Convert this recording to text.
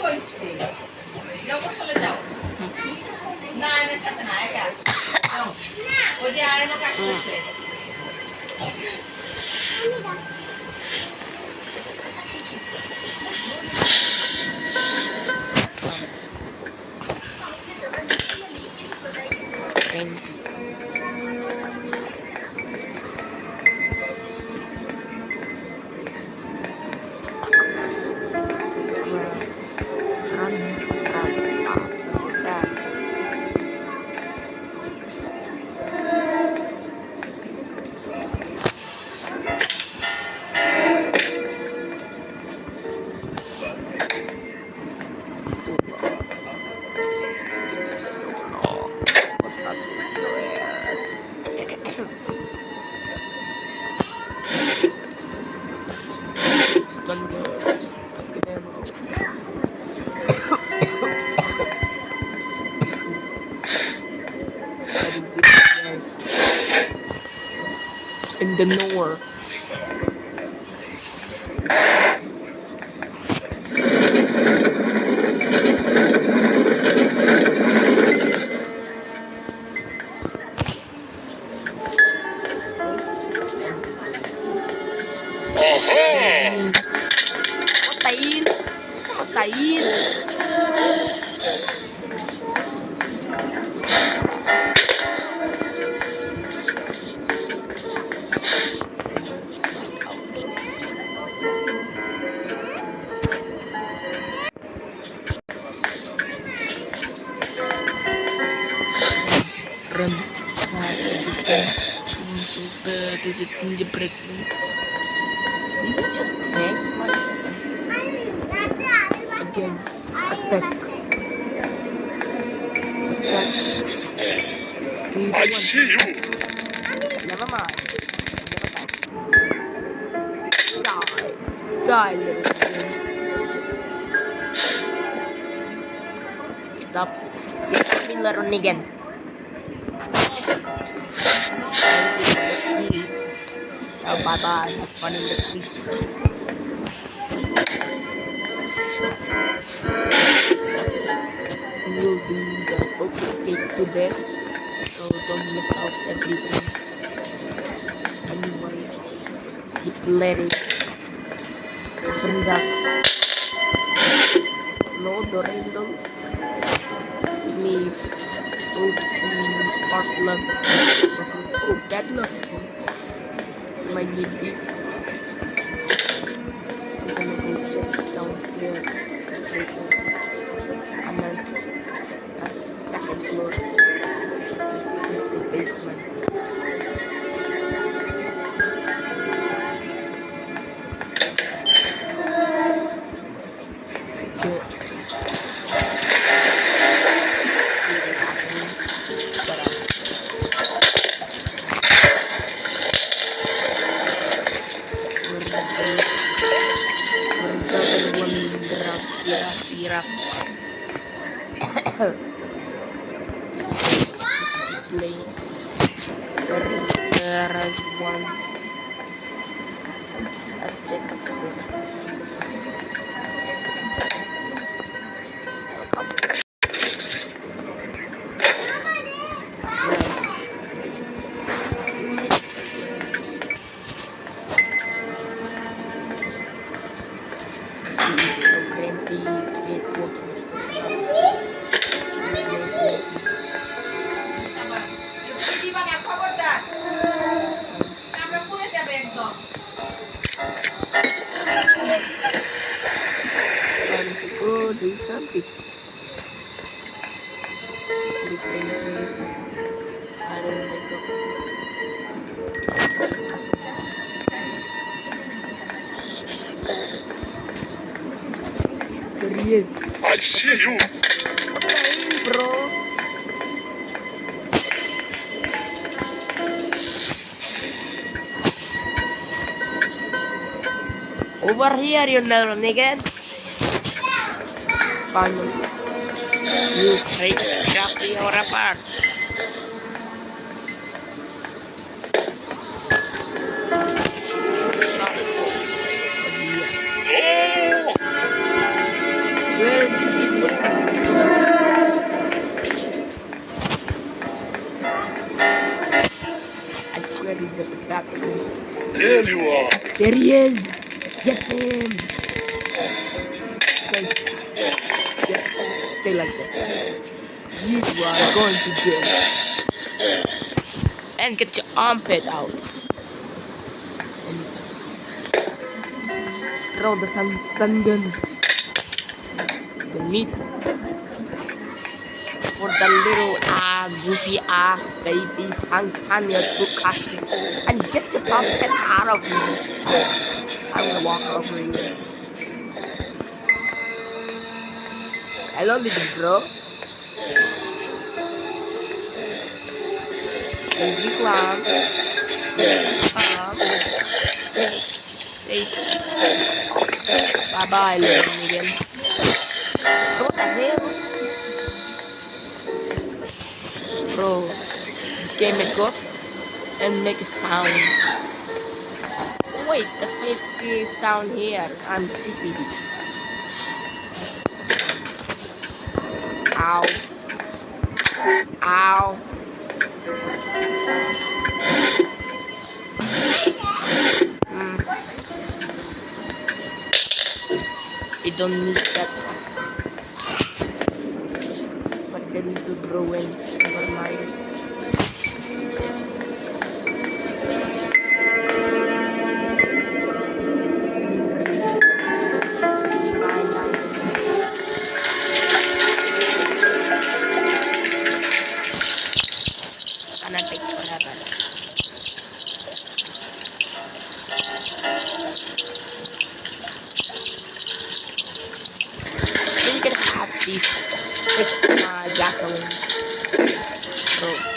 হইছে যাও চলে যাও না আয়নের সাথে না একা যাও ওই যে আয়নকে আসতেছে in the north. Có tiền. Run. So bad is it in the pregnant? Did you just attack my son? Again. Attack. Attack. I see you. Never mind. Die. Die, little thing. Get up. Get up, little nigga. Oh, bye-bye. Have fun in the street. We'll do the boat escape today, so don't miss out everything. Anyway, just keep letting bring us no Dorindle me spark love. Oh, bad luck. Might need this. I'm gonna go check downstairs later. And then at second floor. Let's just check the basement. Good. Sirap. Play. There is one. Let's check upstairs. Go do something. I don't make up. There he is. I see you. Okay, bro. Over here, you little nigga. Finally. You crazy Jeffrey or apart. Oh! Where did There you are. There he is. Get him. Stay. Yep. Stay like that. You are going to jail. And get your armpit out. And throw the stun gun. The meat. For the little goofy baby Tanya to catch you. And get your armpit out of me. I'm gonna walk over you. Hello, little bro. Baby clown. Bye bye, little again. What the hell? Bro, game a ghost and make a sound. Wait, the safety is down here. I'm stupid. Ow. Ow. You don't need that. But the little growing. Never mind. Gonna take forever. So you can have these with gasoline. Bro.